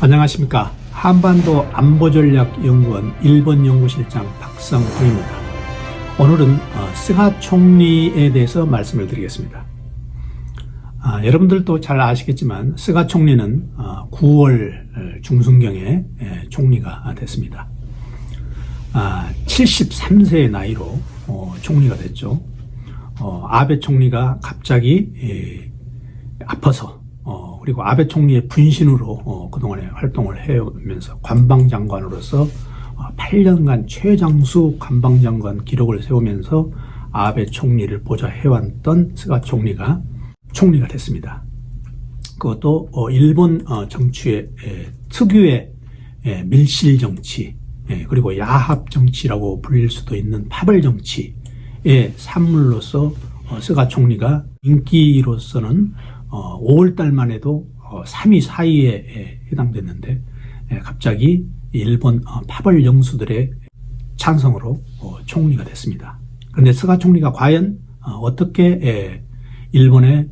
안녕하십니까. 한반도 안보전략연구원 일본 연구실장 박성호입니다. 오늘은 스가 총리에 대해서 말씀을 드리겠습니다. 여러분들도 잘 아시겠지만 스가 총리는 9월 중순경에 총리가 됐습니다. 73세의 나이로 총리가 됐죠. 아베 총리가 갑자기 아파서 그리고 아베 총리의 분신으로 그동안에 활동을 해오면서 관방장관으로서 8년간 최장수 관방장관 기록을 세우면서 아베 총리를 보좌해왔던 스가 총리가 됐습니다. 그것도 일본 정치의 특유의 밀실 정치 그리고 야합 정치라고 불릴 수도 있는 파벌 정치의 산물로서 스가 총리가 인기로서는 5월달만 해도 3위, 4위에 해당됐는데 갑자기 일본 파벌 영수들의 찬성으로 총리가 됐습니다. 그런데 스가 총리가 과연 어떻게 일본의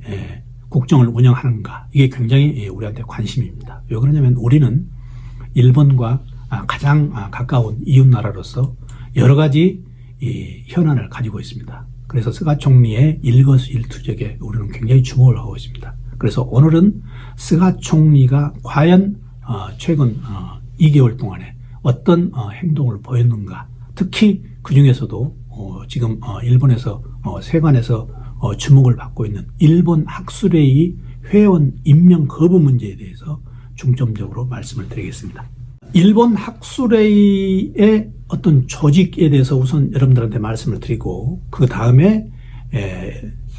국정을 운영하는가, 이게 굉장히 우리한테 관심입니다. 왜 그러냐면 우리는 일본과 가장 가까운 이웃나라로서 여러 가지 현안을 가지고 있습니다. 그래서 스가 총리의 일거수일투족에 우리는 굉장히 주목을 하고 있습니다. 그래서 오늘은 스가 총리가 과연 최근 2개월 동안에 어떤 행동을 보였는가, 특히 그 중에서도 지금 일본에서 세관에서 주목을 받고 있는 일본 학술회의 회원 임명 거부 문제에 대해서 중점적으로 말씀을 드리겠습니다. 일본 학술회의의 어떤 조직에 대해서 우선 여러분들한테 말씀을 드리고, 그 다음에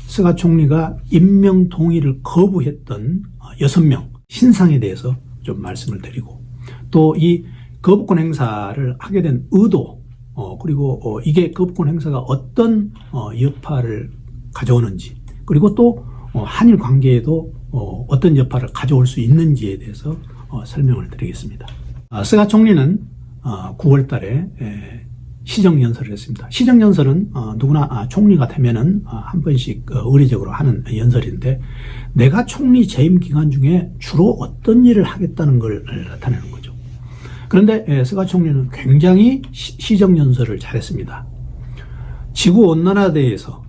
스가 총리가 임명 동의를 거부했던 6명 신상에 대해서 좀 말씀을 드리고, 또 이 거부권 행사를 하게 된 의도, 그리고 이게 거부권 행사가 어떤 여파를 가져오는지, 그리고 또 한일 관계에도 어떤 여파를 가져올 수 있는지에 대해서 설명을 드리겠습니다. 스가 총리는 9월 달에 시정연설을 했습니다. 시정연설은 누구나 총리가 되면은 한 번씩 의례적으로 하는 연설인데, 내가 총리 재임 기간 중에 주로 어떤 일을 하겠다는 걸 나타내는 거죠. 그런데 스가 총리는 굉장히 시정연설을 잘했습니다. 지구온난화에 대해서,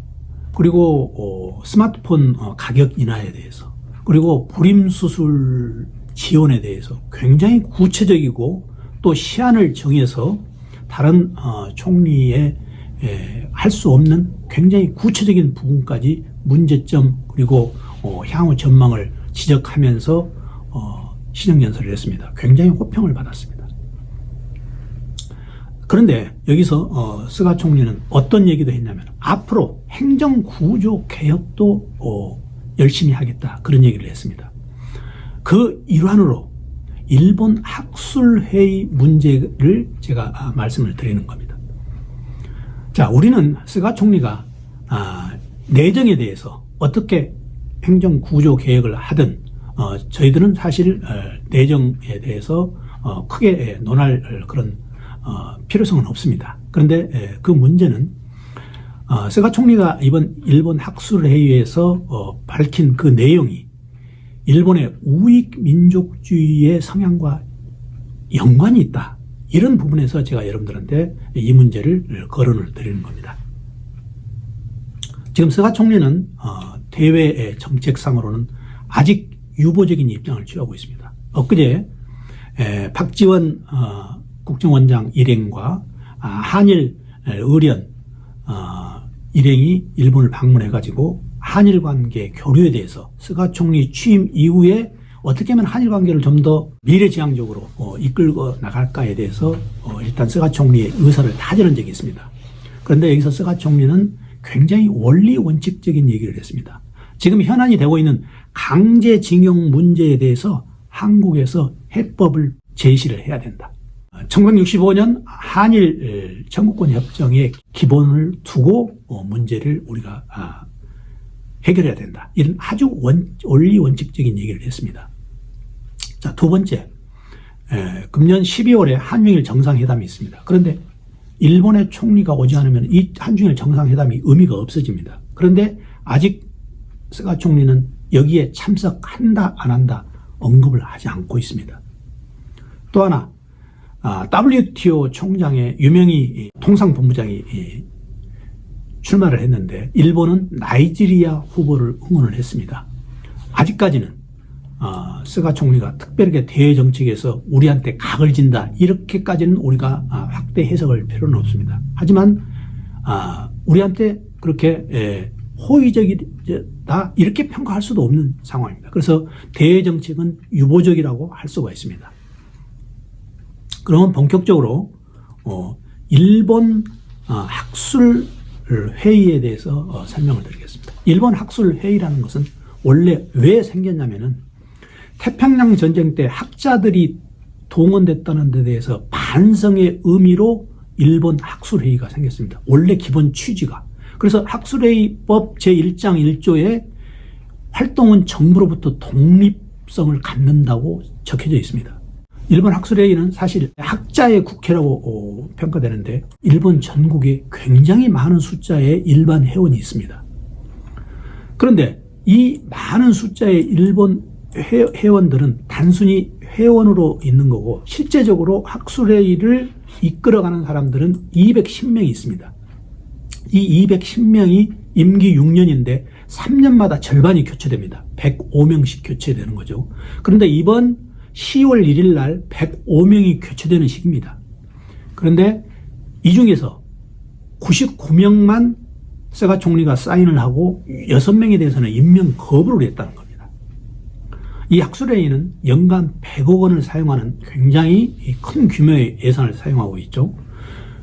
그리고 스마트폰 가격 인하에 대해서, 그리고 불임수술 지원에 대해서 굉장히 구체적이고 또 시한을 정해서 다른 총리의 할 수 없는 굉장히 구체적인 부분까지 문제점 그리고 향후 전망을 지적하면서 시정연설을 했습니다. 굉장히 호평을 받았습니다. 그런데 여기서 스가 총리는 어떤 얘기도 했냐면, 앞으로 행정구조 개혁도 열심히 하겠다, 그런 얘기를 했습니다. 그 일환으로 일본 학술회의 문제를 제가 말씀을 드리는 겁니다. 자, 우리는 스가 총리가 내정에 대해서 어떻게 행정구조 개혁을 하든 저희들은 사실 내정에 대해서 크게 논할 그런 필요성은 없습니다. 그런데 그 문제는 스가 총리가 이번 일본 학술회의에서 밝힌 그 내용이 일본의 우익 민족주의의 성향과 연관이 있다, 이런 부분에서 제가 여러분들한테 이 문제를 거론을 드리는 겁니다. 지금 스가 총리는 대외 정책상으로는 아직 유보적인 입장을 취하고 있습니다. 엊그제 박지원 국정원장 일행과 한일 의련 일행이 일본을 방문해가지고 한일 관계 교류에 대해서 스가 총리 취임 이후에 어떻게 하면 한일 관계를 좀 더 미래지향적으로 이끌고 나갈까에 대해서 일단 스가 총리의 의사를 타전한 적이 있습니다. 그런데 여기서 스가 총리는 굉장히 원리 원칙적인 얘기를 했습니다. 지금 현안이 되고 있는 강제징용 문제에 대해서 한국에서 해법을 제시를 해야 된다. 1965년 한일 청구권 협정의 기본을 두고 문제를 우리가 해결해야 된다, 이런 아주 원리 원칙적인 얘기를 했습니다. 자, 두 번째, 금년 12월에 한중일 정상회담이 있습니다. 그런데 일본의 총리가 오지 않으면 이 한중일 정상회담이 의미가 없어집니다. 그런데 아직 스가 총리는 여기에 참석한다 안 한다 언급을 하지 않고 있습니다. 또 하나 WTO 총장의 유명희 통상본부장이 출마를 했는데 일본은 나이지리아 후보를 응원을 했습니다. 아직까지는 스가 총리가 특별하게 대외 정책에서 우리한테 각을 진다 이렇게까지는 우리가 확대 해석할 필요는 없습니다. 하지만 우리한테 그렇게 호의적이다 이렇게 평가할 수도 없는 상황입니다. 그래서 대외 정책은 유보적이라고 할 수가 있습니다. 그러면 본격적으로 일본 학술 회의에 대해서 설명을 드리겠습니다. 일본 학술 회의라는 것은 원래 왜 생겼냐면은 태평양 전쟁 때 학자들이 동원됐다는 데 대해서 반성의 의미로 일본 학술회의가 생겼습니다. 원래 기본 취지가. 그래서 학술회의법 제1장 1조에 활동은 정부로부터 독립성을 갖는다고 적혀져 있습니다. 일본 학술회의는 사실 학자의 국회라고 평가되는데 일본 전국에 굉장히 많은 숫자의 일반 회원이 있습니다. 그런데 이 많은 숫자의 일본 회원들은 단순히 회원으로 있는 거고 실제적으로 학술회의를 이끌어가는 사람들은 210명이 있습니다. 이 210명이 임기 6년인데 3년마다 절반이 교체됩니다. 105명씩 교체되는 거죠. 그런데 이번 10월 1일 날 105명이 교체되는 시기입니다. 그런데 이 중에서 99명만 스가 총리가 사인을 하고 6명에 대해서는 임명 거부를 했다는 겁니다. 이 학술회의는 연간 100억 원을 사용하는 굉장히 큰 규모의 예산을 사용하고 있죠.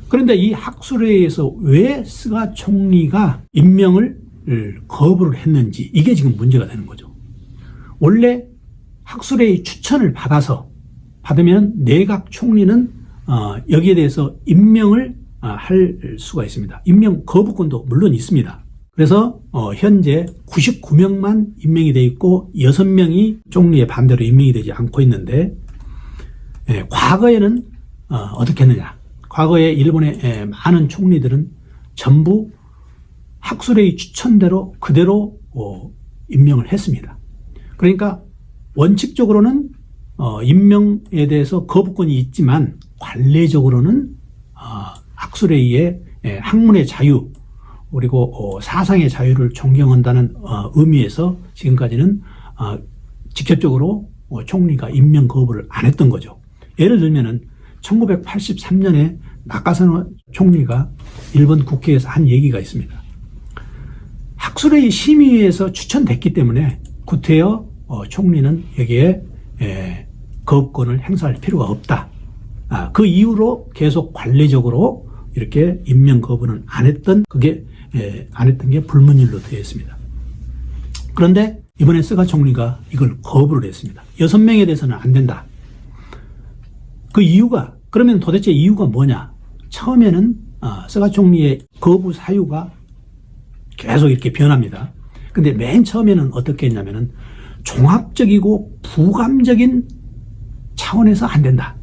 그런데 이 학술회의에서 왜 스가 총리가 임명을 거부를 했는지 이게 지금 문제가 되는 거죠. 원래 학술회의 추천을 받으면 내각 총리는 여기에 대해서 임명을 할 수가 있습니다. 임명 거부권도 물론 있습니다. 그래서 현재 99명만 임명이 되어 있고 6명이 총리의 반대로 임명이 되지 않고 있는데 과거에는 어떻게 했느냐. 과거에 일본의 많은 총리들은 전부 학술회의 추천대로 그대로 임명을 했습니다. 그러니까 원칙적으로는 임명에 대해서 거부권이 있지만 관례적으로는 학술회의의 학문의 자유 그리고 사상의 자유를 존경한다는 의미에서 지금까지는 직접적으로 총리가 임명 거부를 안 했던 거죠. 예를 들면은 1983년에 나카사노 총리가 일본 국회에서 한 얘기가 있습니다. 학술회의 심의위에서 추천됐기 때문에 구태여 총리는 여기에 거부권을 행사할 필요가 없다. 그 이후로 계속 관례적으로 이렇게 임명 거부는 안 했던 게 불문율로 되어 있습니다. 그런데 이번에 스가 총리가 이걸 거부를 했습니다. 6명에 대해서는 안 된다. 그 이유가 그러면 도대체 이유가 뭐냐? 처음에는 스가 총리의 거부 사유가 계속 이렇게 변합니다. 근데 맨 처음에는 어떻게 했냐면은 종합적이고 부감적인 차원에서 안 된다.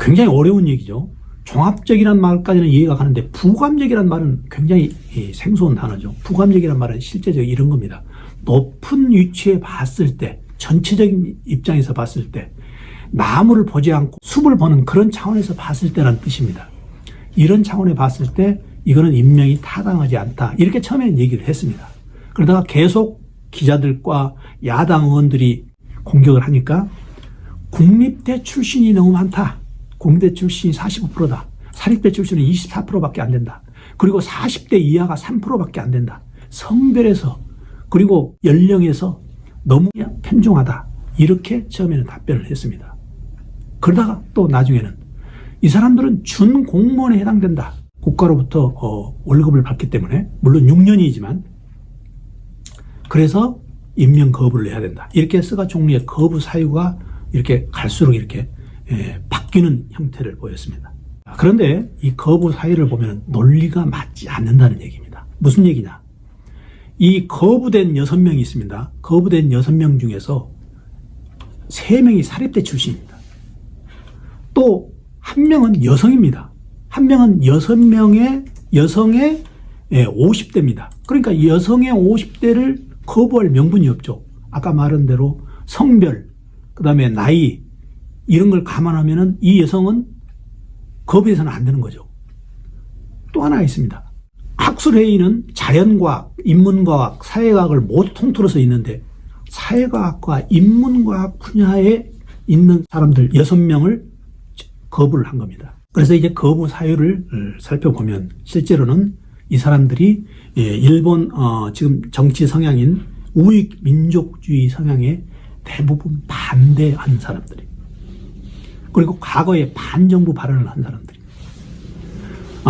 굉장히 어려운 얘기죠. 종합적이란 말까지는 이해가 가는데 부감적이란 말은 굉장히 생소한 단어죠. 부감적이란 말은 실제적으로 이런 겁니다. 높은 위치에 봤을 때, 전체적인 입장에서 봤을 때, 나무를 보지 않고 숲을 보는 그런 차원에서 봤을 때라는 뜻입니다. 이런 차원에 봤을 때 이거는 임명이 타당하지 않다. 이렇게 처음에는 얘기를 했습니다. 그러다가 계속 기자들과 야당 의원들이 공격을 하니까 국립대 출신이 너무 많다. 공대 출신이 45%다. 사립대 출신은 24%밖에 안 된다. 그리고 40대 이하가 3%밖에 안 된다. 성별에서 그리고 연령에서 너무 편중하다. 이렇게 처음에는 답변을 했습니다. 그러다가 또 나중에는 이 사람들은 준공무원에 해당된다. 국가로부터 월급을 받기 때문에 물론 6년이지만 그래서 임명 거부를 해야 된다. 이렇게 스가 총리의 거부 사유가 이렇게 갈수록 이렇게 바뀌는 형태를 보였습니다. 그런데 이 거부 사유를 보면 논리가 맞지 않는다는 얘기입니다. 무슨 얘기냐? 이 거부된 6명이 있습니다. 거부된 6명 중에서 3명이 사립대 출신입니다. 또 1명은 여성입니다. 1명은 6명의 여성의 50대입니다. 그러니까 여성의 50대를 거부할 명분이 없죠. 아까 말한 대로 성별, 그 다음에 나이, 이런 걸 감안하면은 이 여성은 거부해서는 안 되는 거죠. 또 하나 있습니다. 학술회의는 자연과학, 인문과학, 사회과학을 모두 통틀어서 있는데 사회과학과 인문과학 분야에 있는 사람들 6명을 거부를 한 겁니다. 그래서 이제 거부 사유를 살펴보면 실제로는 이 사람들이 일본 지금 정치 성향인 우익 민족주의 성향에 대부분 반대한 사람들이, 그리고 과거에 반정부 발언을 한 사람들이.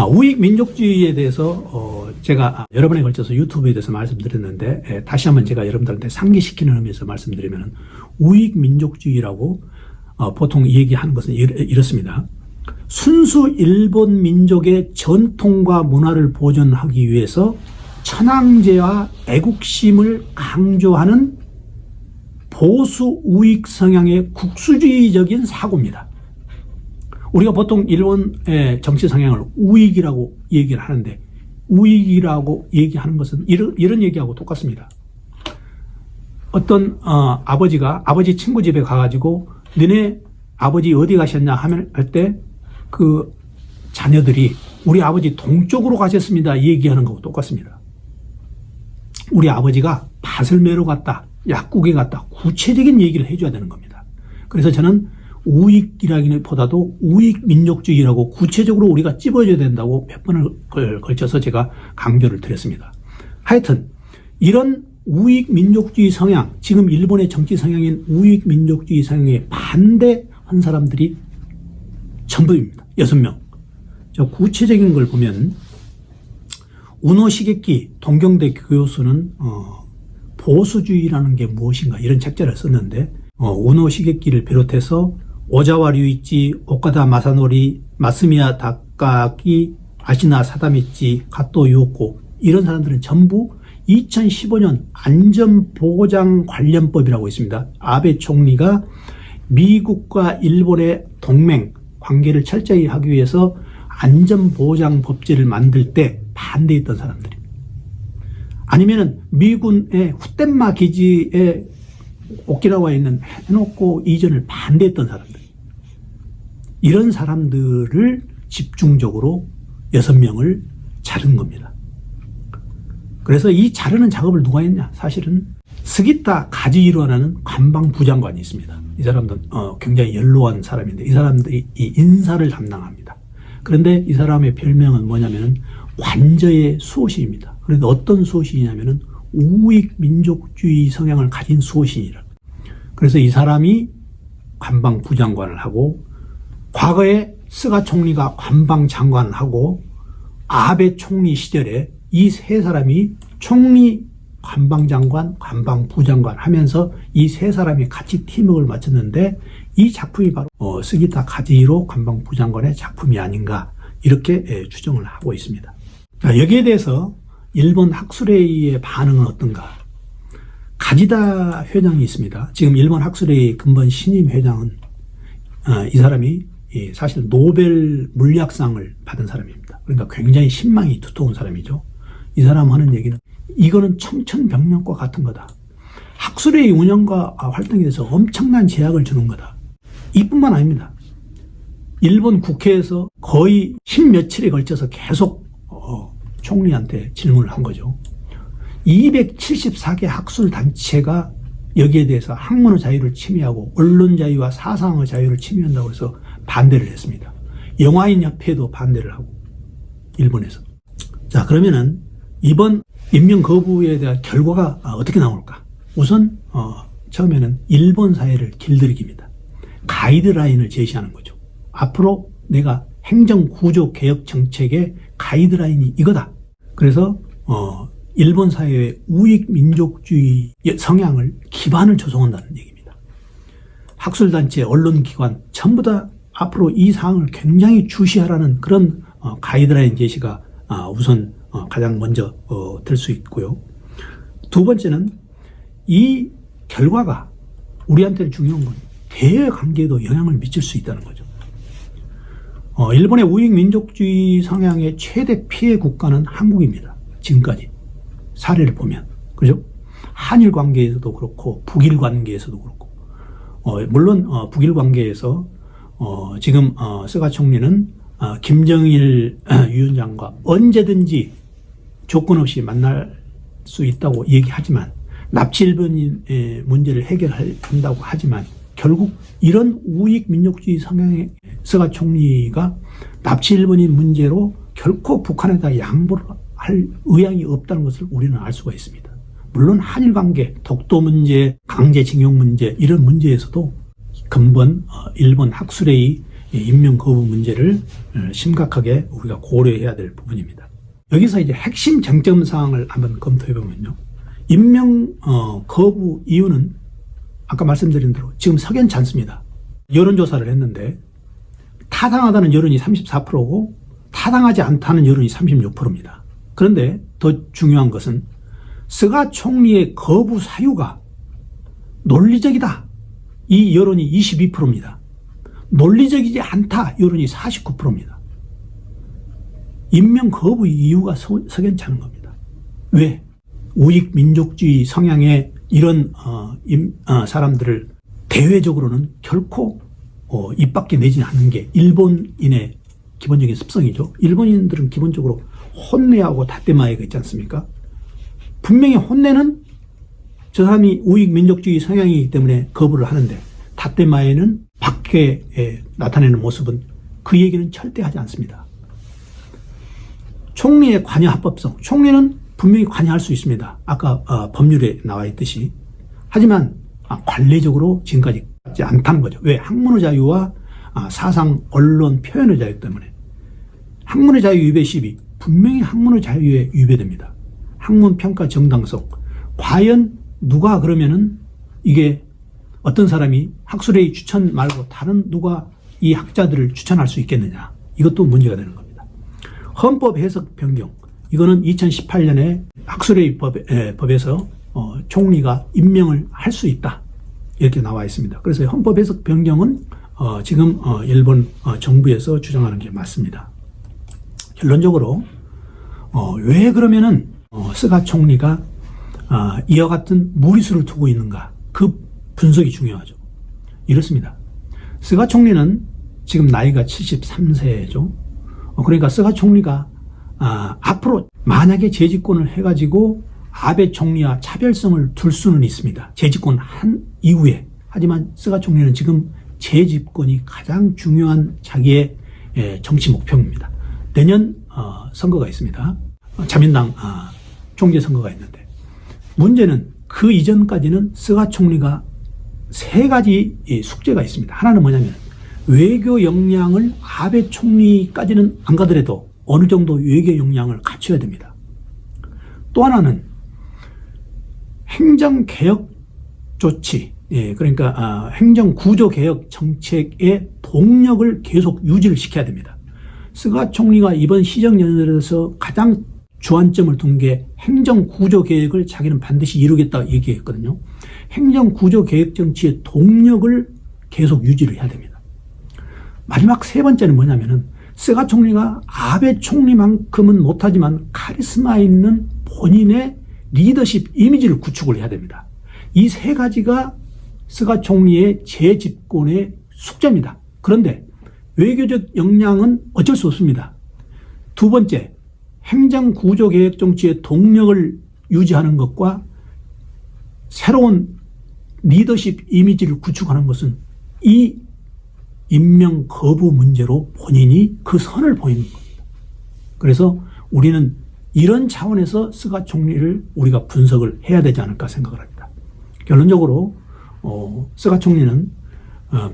우익 민족주의에 대해서 제가 여러 번에 걸쳐서 유튜브에 대해서 말씀드렸는데 다시 한번 제가 여러분들한테 상기시키는 의미에서 말씀드리면, 우익 민족주의라고 보통 얘기하는 것은 이렇습니다. 순수 일본 민족의 전통과 문화를 보존하기 위해서 천황제와 애국심을 강조하는 보수 우익 성향의 국수주의적인 사고입니다. 우리가 보통 일본의 정치 성향을 우익이라고 얘기를 하는데, 우익이라고 얘기하는 것은 이런 얘기하고 똑같습니다. 어떤 아버지가 아버지 친구 집에 가가지고 너네 아버지 어디 가셨냐 할 때 그 자녀들이 우리 아버지 동쪽으로 가셨습니다 얘기하는 거하고 똑같습니다. 우리 아버지가 밭을 매러 갔다, 약국에 갔다, 구체적인 얘기를 해줘야 되는 겁니다. 그래서 저는 우익이라기보다도 우익 민족주의라고 구체적으로 우리가 찝어줘야 된다고 몇 번을 걸쳐서 제가 강조를 드렸습니다. 하여튼 이런 우익 민족주의 성향, 지금 일본의 정치 성향인 우익 민족주의 성향에 반대한 사람들이 전부입니다. 6명. 저 구체적인 걸 보면 우노 시게키 동경대 교수는 보수주의라는 게 무엇인가 이런 책자를 썼는데, 우노 시게키를 비롯해서 오자와 류이치, 오카다 마사노리, 마스미야 다카기, 아시나 사다미치, 가토 요코, 이런 사람들은 전부 2015년 안전보장관련법이라고 있습니다. 아베 총리가 미국과 일본의 동맹 관계를 철저히 하기 위해서 안전보장법제를 만들 때 반대했던 사람들이, 아니면은 미군의 후텐마 기지에 오키나와에 있는 해놓고 이전을 반대했던 사람들, 이런 사람들을 집중적으로 6명을 자른 겁니다. 그래서 이 자르는 작업을 누가 했냐? 사실은 스기타 가지히로라는 관방부장관이 있습니다. 이 사람도 굉장히 연로한 사람인데 이 사람들이 이 인사를 담당합니다. 그런데 이 사람의 별명은 뭐냐면은 관저의 수호신입니다. 그런데 어떤 수호신이냐면은 우익 민족주의 성향을 가진 수호신이라. 그래서 이 사람이 관방부장관을 하고, 과거에 스가 총리가 관방장관을 하고, 아베 총리 시절에 이 세 사람이 총리, 관방장관, 관방부장관 하면서 이 세 사람이 같이 팀워크를 마쳤는데, 이 작품이 바로 스기타 가지히로 관방부장관의 작품이 아닌가 이렇게 추정을 하고 있습니다. 자, 여기에 대해서 일본 학술회의의 반응은 어떤가? 가지다 회장이 있습니다. 지금 일본 학술회의 근본 신임 회장은 이 사람이 사실 노벨 물리학상을 받은 사람입니다. 그러니까 굉장히 신망이 두터운 사람이죠. 이 사람 하는 얘기는 이거는 청천벽력과 같은 거다. 학술회의 운영과 활동에 대해서 엄청난 제약을 주는 거다. 이뿐만 아닙니다. 일본 국회에서 거의 10며칠에 걸쳐서 계속 총리한테 질문을 한 거죠. 274개 학술단체가 여기에 대해서 학문의 자유를 침해하고 언론 자유와 사상의 자유를 침해한다고 해서 반대를 했습니다. 영화인협회도 반대를 하고, 일본에서. 자, 그러면은 이번 임명 거부에 대한 결과가 어떻게 나올까? 우선 처음에는 일본 사회를 길들이기입니다. 가이드라인을 제시하는 거죠. 앞으로 내가 행정구조개혁 정책의 가이드라인이 이거다. 그래서 일본 사회의 우익 민족주의 성향을 기반을 조성한다는 얘기입니다. 학술단체, 언론기관 전부 다 앞으로 이 사항을 굉장히 주시하라는 그런 가이드라인 제시가 우선 가장 먼저 될 수 있고요. 두 번째는 이 결과가 우리한테 중요한 건 대외 관계에도 영향을 미칠 수 있다는 거죠. 일본의 우익 민족주의 성향의 최대 피해 국가는 한국입니다. 지금까지 사례를 보면, 그죠? 한일 관계에서도 그렇고 북일 관계에서도 그렇고 물론 북일 관계에서 지금 스가 총리는 김정일 위원장과 언제든지 조건 없이 만날 수 있다고 얘기하지만 납치 일본인의 문제를 해결한다고 하지만 결국 이런 우익 민족주의 성향의 스가 총리가 납치 일본인 문제로 결코 북한에다 양보를 할 의향이 없다는 것을 우리는 알 수가 있습니다. 물론 한일 관계, 독도 문제, 강제징용 문제 이런 문제에서도 근본 일본 학술회의 임명 거부 문제를 심각하게 우리가 고려해야 될 부분입니다. 여기서 이제 핵심 쟁점 사항을 한번 검토해 보면요. 임명 거부 이유는 아까 말씀드린 대로 지금 석연치 않습니다. 여론조사를 했는데 타당하다는 여론이 34%고 타당하지 않다는 여론이 36%입니다. 그런데 더 중요한 것은 스가 총리의 거부 사유가 논리적이다. 이 여론이 22%입니다. 논리적이지 않다. 여론이 49%입니다. 임명 거부 이유가 석연치 않은 겁니다. 왜? 우익 민족주의 성향의 이런 사람들을 대외적으로는 결코 입 밖에 내지 않는 게 일본인의 기본적인 습성이죠. 일본인들은 기본적으로 혼내하고 다떼마에가 있지 않습니까? 분명히 혼내는 저 사람이 우익 민족주의 성향이기 때문에 거부를 하는데 다떼마에는 밖에 나타내는 모습은 그 얘기는 절대 하지 않습니다. 총리의 관여 합법성. 총리는 분명히 관여할 수 있습니다. 아까 법률에 나와 있듯이. 하지만 관례적으로 지금까지 하지 않다는 거죠. 왜? 학문의 자유와 사상, 언론, 표현의 자유 때문에. 학문의 자유 위배 시비. 분명히 학문의 자유에 위배됩니다. 학문 평가 정당성. 과연 누가 그러면은 이게 어떤 사람이 학술회의 추천 말고 다른 누가 이 학자들을 추천할 수 있겠느냐. 이것도 문제가 되는 겁니다. 헌법 해석 변경. 이거는 2018년에 학술회의 법에서 총리가 임명을 할 수 있다. 이렇게 나와 있습니다. 그래서 헌법 해석 변경은 지금 일본 정부에서 주장하는 게 맞습니다. 결론적으로 왜 그러면은 스가 총리가 이와 같은 무리수를 두고 있는가? 그 분석이 중요하죠. 이렇습니다. 스가 총리는 지금 나이가 73세죠. 그러니까 스가 총리가 앞으로 만약에 재집권을 해가지고 아베 총리와 차별성을 둘 수는 있습니다. 재집권 한 이후에. 하지만 스가 총리는 지금 재집권이 가장 중요한 자기의 정치 목표입니다. 내년 선거가 있습니다. 자민당 총재 선거가 있는데 문제는 그 이전까지는 스가 총리가 세 가지 숙제가 있습니다. 하나는 뭐냐면 외교 역량을 아베 총리까지는 안 가더라도 어느 정도 외교 역량을 갖춰야 됩니다. 또 하나는 행정개혁 조치, 그러니까 행정구조개혁 정책의 동력을 계속 유지를 시켜야 됩니다. 스가 총리가 이번 시정연설에서 가장 주안점을 둔 게 행정구조개혁을 자기는 반드시 이루겠다 얘기했거든요. 행정구조개혁 정치의 동력을 계속 유지를 해야 됩니다. 마지막 세 번째는 뭐냐면은 스가 총리가 아베 총리만큼은 못하지만 카리스마 있는 본인의 리더십 이미지를 구축을 해야 됩니다. 이 세 가지가 스가 총리의 재집권의 숙제입니다. 그런데 외교적 역량은 어쩔 수 없습니다. 두 번째, 행정구조개혁 정치의 동력을 유지하는 것과 새로운 리더십 이미지를 구축하는 것은 이 임명 거부 문제로 본인이 그 선을 보이는 겁니다. 그래서 우리는 이런 차원에서 스가 총리를 우리가 분석을 해야 되지 않을까 생각을 합니다. 결론적으로 스가 총리는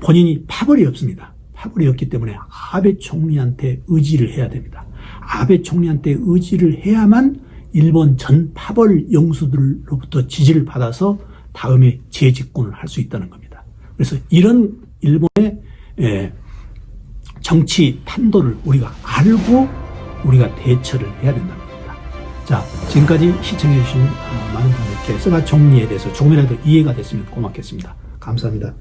본인이 파벌이 없습니다. 파벌이 없기 때문에 아베 총리한테 의지를 해야 됩니다. 아베 총리한테 의지를 해야만 일본 전 파벌 영수들로부터 지지를 받아서 다음에 재집권을 할 수 있다는 겁니다. 그래서 이런 일본의 정치 판도를 우리가 알고 우리가 대처를 해야 된다는 겁니다. 자, 지금까지 시청해 주신 많은 분들께 스가 총리에 대해서 조금이라도 이해가 됐으면 고맙겠습니다. 감사합니다.